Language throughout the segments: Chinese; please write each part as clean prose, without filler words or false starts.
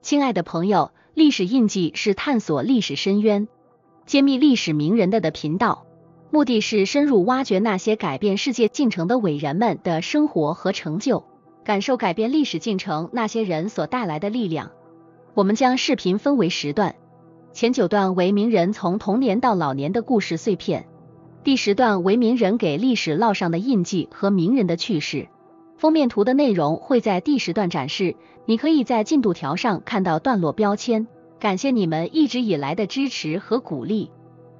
亲爱的朋友，历史印记是探索历史深渊、揭秘历史名人的频道，目的是深入挖掘那些改变世界进程的伟人们的生活和成就，感受改变历史进程那些人所带来的力量。我们将视频分为10段，前9段为名人从童年到老年的故事碎片，第10段为名人给历史烙上的印记和名人的趣事。封面图的内容会在第10段展示，你可以在进度条上看到段落标签。感谢你们一直以来的支持和鼓励。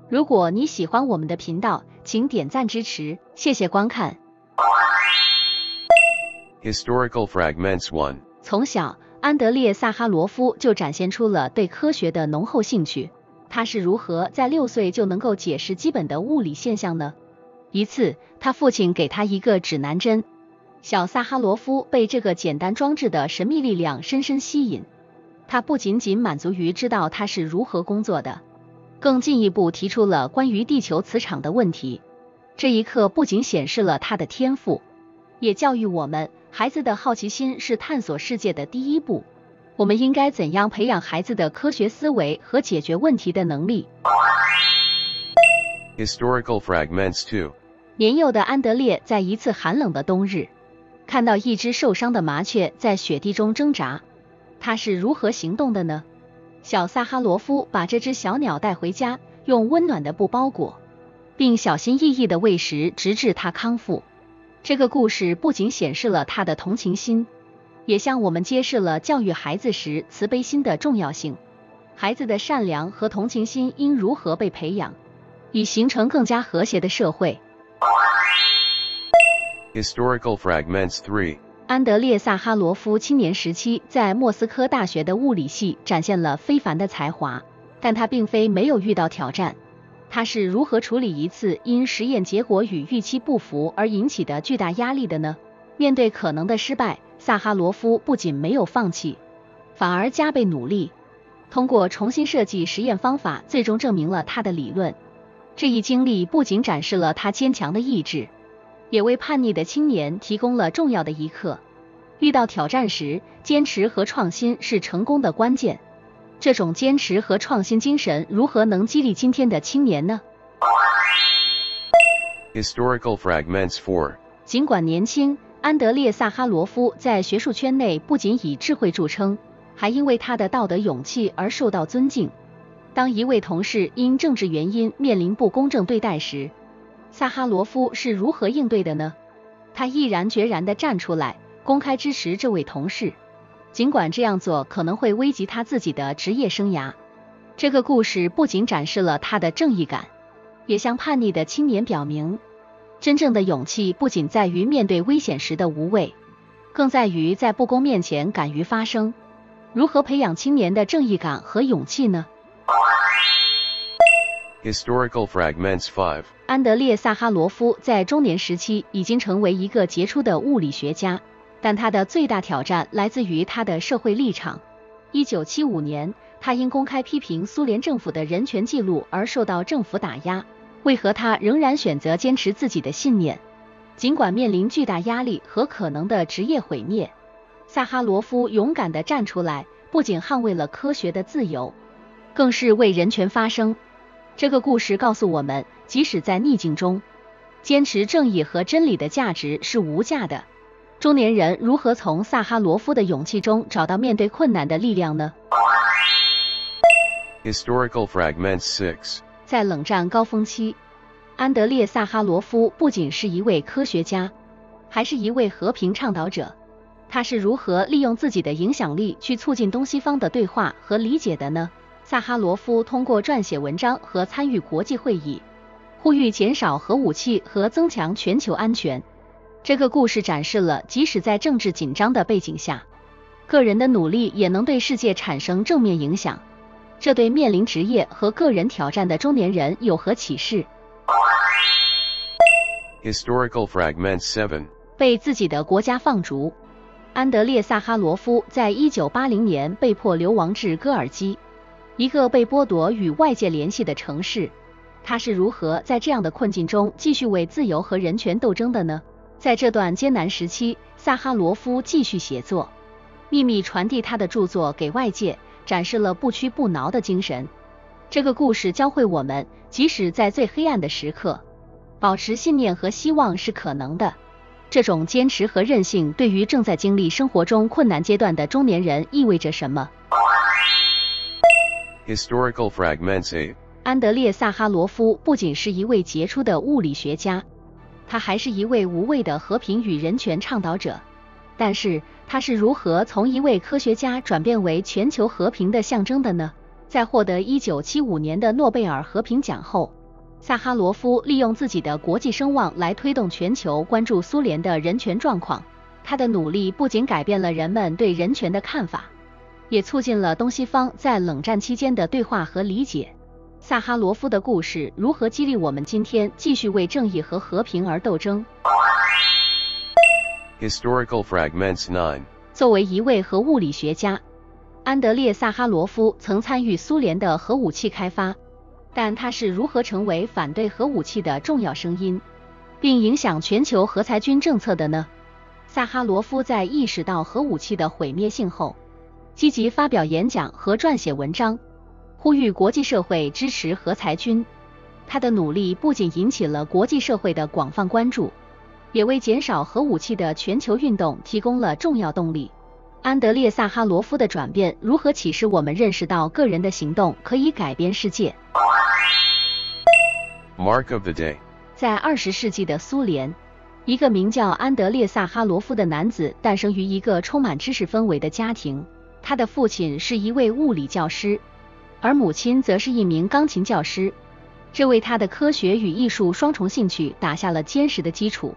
如果你喜欢我们的频道，请点赞支持，谢谢观看。Historical Fragments 1。从小，安德烈·萨哈罗夫就展现出了对科学的浓厚兴趣。他是如何在6岁就能够解释基本的物理现象呢？一次，他父亲给他一个指南针，小萨哈罗夫被这个简单装置的神秘力量深深吸引。他不仅仅满足于知道它是如何工作的，更进一步提出了关于地球磁场的问题。这一刻不仅显示了他的天赋，也教育我们，孩子的好奇心是探索世界的第一步。我们应该怎样培养孩子的科学思维和解决问题的能力？ Historical Fragments 2。年幼的安德烈在一次寒冷的冬日，看到一只受伤的麻雀在雪地中挣扎。他是如何行动的呢？小萨哈罗夫把这只小鸟带回家，用温暖的布包裹，并小心翼翼地喂食，直至它康复。这个故事不仅显示了他的同情心，也向我们揭示了教育孩子时慈悲心的重要性。孩子的善良和同情心应如何被培养，以形成更加和谐的社会。Historical Fragments 3。安德烈·萨哈罗夫青年时期在莫斯科大学的物理系展现了非凡的才华，但他并非没有遇到挑战。他是如何处理一次因实验结果与预期不符而引起的巨大压力的呢？面对可能的失败，萨哈罗夫不仅没有放弃，反而加倍努力，通过重新设计实验方法，最终证明了他的理论。这一经历不仅展示了他坚强的意志，也为叛逆的青年提供了重要的一课。遇到挑战时，坚持和创新是成功的关键。这种坚持和创新精神如何能激励今天的青年呢？ Historical Fragments 4。尽管年轻，安德烈·萨哈罗夫在学术圈内不仅以智慧著称，还因为他的道德勇气而受到尊敬。当一位同事因政治原因面临不公正对待时，萨哈罗夫是如何应对的呢？他毅然决然地站出来，公开支持这位同事，尽管这样做可能会危及他自己的职业生涯。这个故事不仅展示了他的正义感，也向叛逆的青年表明，真正的勇气不仅在于面对危险时的无畏，更在于在不公面前敢于发声。如何培养青年的正义感和勇气呢？ Historical Fragments 5。安德烈·萨哈罗夫在中年时期已经成为一个杰出的物理学家，但他的最大挑战来自于他的社会立场。1975年，他因公开批评苏联政府的人权记录而受到政府打压。为何他仍然选择坚持自己的信念？尽管面临巨大压力和可能的职业毁灭，萨哈罗夫勇敢地站出来，不仅捍卫了科学的自由，更是为人权发声。这个故事告诉我们，即使在逆境中，坚持正义和真理的价值是无价的。中年人如何从萨哈罗夫的勇气中找到面对困难的力量呢？ Historical Fragments 6。在冷战高峰期，安德烈·萨哈罗夫不仅是一位科学家，还是一位和平倡导者。他是如何利用自己的影响力去促进东西方的对话和理解的呢？萨哈罗夫通过撰写文章和参与国际会议，呼吁减少核武器和增强全球安全。这个故事展示了，即使在政治紧张的背景下，个人的努力也能对世界产生正面影响。这对面临职业和个人挑战的中年人有何启示？ Historical Fragments 7。被自己的国家放逐。安德烈·萨哈罗夫在1980年被迫流亡至戈尔基，一个被剥夺与外界联系的城市。他是如何在这样的困境中继续为自由和人权斗争的呢？在这段艰难时期，萨哈罗夫继续写作，秘密传递他的著作给外界，展示了不屈不挠的精神。这个故事教会我们，即使在最黑暗的时刻，保持信念和希望是可能的。这种坚持和韧性对于正在经历生活中困难阶段的中年人意味着什么？ Historical Fragments 8. 安德烈·萨哈罗夫不仅是一位杰出的物理学家，他还是一位无畏的和平与人权倡导者。但是，他是如何从一位科学家转变为全球和平的象征的呢？在获得1975年的诺贝尔和平奖后，萨哈罗夫利用自己的国际声望来推动全球关注苏联的人权状况。他的努力不仅改变了人们对人权的看法，也促进了东西方在冷战期间的对话和理解。萨哈罗夫的故事如何激励我们今天继续为正义和和平而斗争？ Historical Fragments 9. 作为一位核物理学家，安德烈·萨哈罗夫曾参与苏联的核武器开发，但他是如何成为反对核武器的重要声音，并影响全球核裁军政策的呢？萨哈罗夫在意识到核武器的毁灭性后，积极发表演讲和撰写文章，呼吁国际社会支持核裁军。他的努力不仅引起了国际社会的广泛关注，也为减少核武器的全球运动提供了重要动力。安德烈·萨哈罗夫的转变如何启示我们认识到个人的行动可以改变世界？ Mark of the Day. 在20世纪的苏联，一个名叫安德烈·萨哈罗夫的男子诞生于一个充满知识氛围的家庭。他的父亲是一位物理教师，而母亲则是一名钢琴教师，这为他的科学与艺术双重兴趣打下了坚实的基础。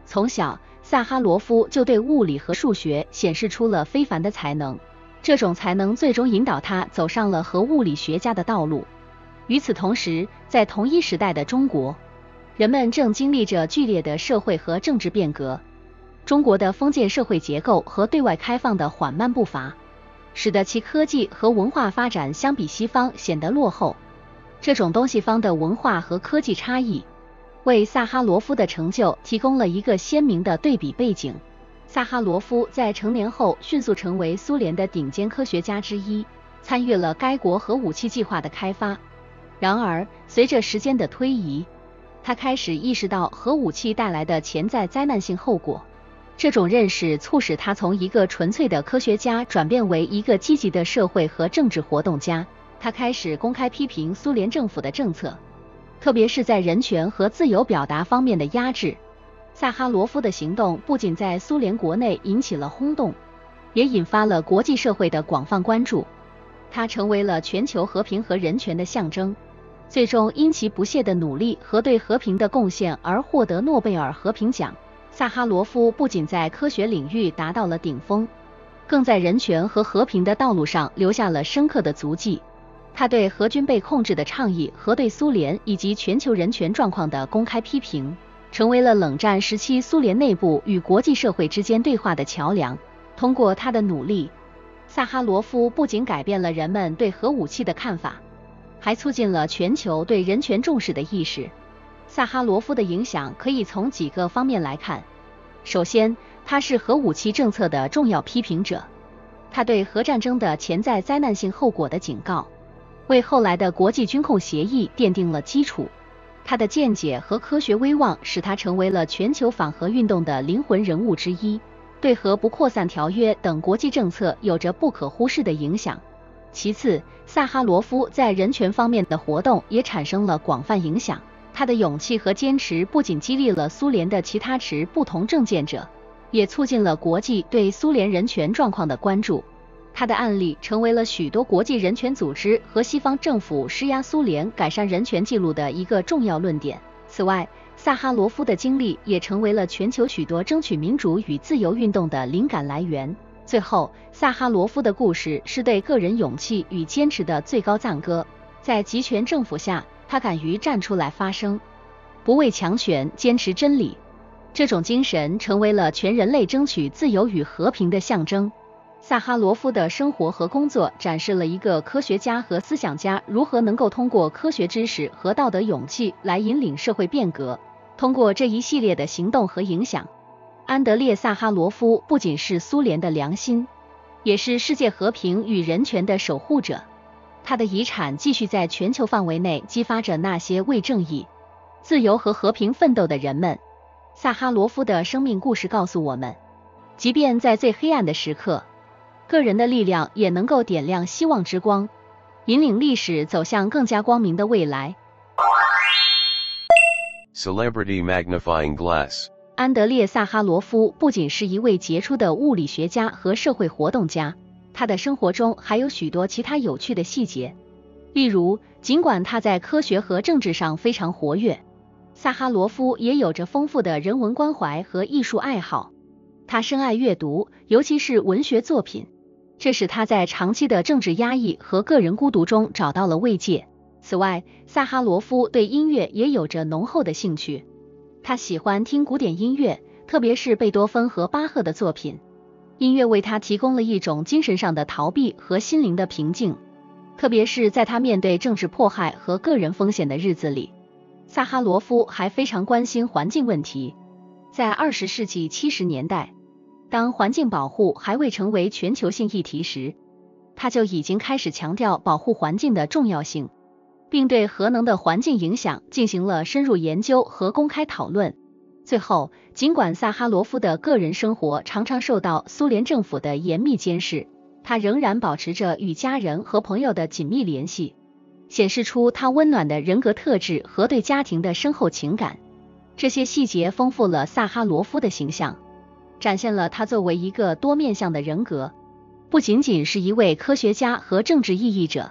从小，萨哈罗夫就对物理和数学显示出了非凡的才能，这种才能最终引导他走上了核物理学家的道路。与此同时，在同一时代的中国，人们正经历着剧烈的社会和政治变革。中国的封建社会结构和对外开放的缓慢步伐，使得其科技和文化发展相比西方显得落后。这种东西方的文化和科技差异，为萨哈罗夫的成就提供了一个鲜明的对比背景。萨哈罗夫在成年后迅速成为苏联的顶尖科学家之一，参与了该国核武器计划的开发。然而，随着时间的推移，他开始意识到核武器带来的潜在灾难性后果。这种认识促使他从一个纯粹的科学家转变为一个积极的社会和政治活动家。他开始公开批评苏联政府的政策，特别是在人权和自由表达方面的压制。萨哈罗夫的行动不仅在苏联国内引起了轰动，也引发了国际社会的广泛关注。他成为了全球和平和人权的象征，最终因其不懈的努力和对和平的贡献而获得诺贝尔和平奖。萨哈罗夫不仅在科学领域达到了顶峰，更在人权和和平的道路上留下了深刻的足迹。他对核军备控制的倡议和对苏联以及全球人权状况的公开批评，成为了冷战时期苏联内部与国际社会之间对话的桥梁。通过他的努力，萨哈罗夫不仅改变了人们对核武器的看法，还促进了全球对人权重视的意识。萨哈罗夫的影响可以从几个方面来看。首先，他是核武器政策的重要批评者，他对核战争的潜在灾难性后果的警告，为后来的国际军控协议奠定了基础。他的见解和科学威望使他成为了全球反核运动的灵魂人物之一，对核不扩散条约等国际政策有着不可忽视的影响。其次，萨哈罗夫在人权方面的活动也产生了广泛影响。他的勇气和坚持不仅激励了苏联的其他持不同政见者，也促进了国际对苏联人权状况的关注。他的案例成为了许多国际人权组织和西方政府施压苏联改善人权记录的一个重要论点。此外，萨哈罗夫的经历也成为了全球许多争取民主与自由运动的灵感来源。最后，萨哈罗夫的故事是对个人勇气与坚持的最高赞歌。在集权政府下，他敢于站出来发声，不畏强权，坚持真理。这种精神成为了全人类争取自由与和平的象征。萨哈罗夫的生活和工作展示了一个科学家和思想家如何能够通过科学知识和道德勇气来引领社会变革。通过这一系列的行动和影响，安德烈·萨哈罗夫不仅是苏联的良心，也是世界和平与人权的守护者。他的遗产继续在全球范围内激发着那些为正义、自由和和平奋斗的人们。萨哈罗夫的生命故事告诉我们，即便在最黑暗的时刻，个人的力量也能够点亮希望之光，引领历史走向更加光明的未来。Celebrity Magnifying Glass。安德烈·萨哈罗夫不仅是一位杰出的物理学家和社会活动家，他的生活中还有许多其他有趣的细节。例如，尽管他在科学和政治上非常活跃，萨哈罗夫也有着丰富的人文关怀和艺术爱好。他深爱阅读，尤其是文学作品，这使他在长期的政治压抑和个人孤独中找到了慰藉。此外，萨哈罗夫对音乐也有着浓厚的兴趣。他喜欢听古典音乐，特别是贝多芬和巴赫的作品。音乐为他提供了一种精神上的逃避和心灵的平静，特别是在他面对政治迫害和个人风险的日子里。萨哈罗夫还非常关心环境问题。在20世纪70年代，当环境保护还未成为全球性议题时，他就已经开始强调保护环境的重要性，并对核能的环境影响进行了深入研究和公开讨论。最后，尽管萨哈罗夫的个人生活常常受到苏联政府的严密监视，他仍然保持着与家人和朋友的紧密联系，显示出他温暖的人格特质和对家庭的深厚情感。这些细节丰富了萨哈罗夫的形象，展现了他作为一个多面向的人格，不仅仅是一位科学家和政治意义者，